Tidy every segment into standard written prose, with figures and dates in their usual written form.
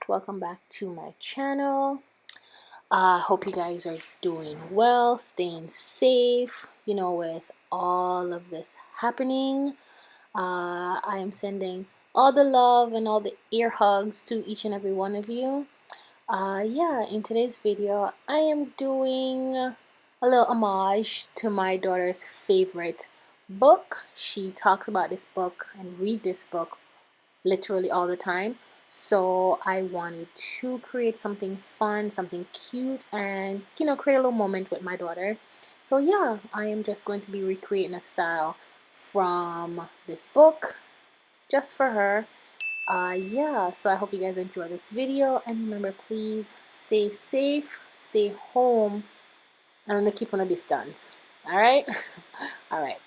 welcome back to my channel. Hope you guys are doing well, staying safe, with all of this happening. I am sending all the love and all the ear hugs to each and every one of you. Yeah, in today's video I am doing a little homage to my daughter's favorite book. She talks about this book and read this book literally all the time, so I wanted to create something fun, something cute, and create a little moment with my daughter. So yeah, I am just going to be recreating a style from this book just for her. Yeah, so I hope you guys enjoy this video, and remember, please stay safe, stay home, and I'm gonna keep on a distance. All right. All right.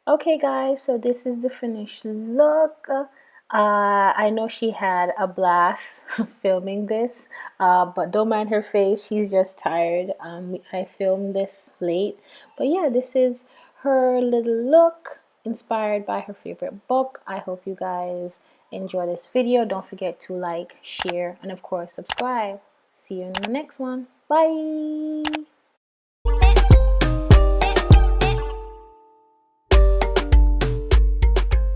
Okay guys, so this is the finished look. I know she had a blast filming this, but don't mind her face, she's just tired. I filmed this late, but yeah, this is her little look inspired by her favorite book. I hope you guys enjoy this video. Don't forget to like, share, and of course subscribe. See you in the next one. Bye.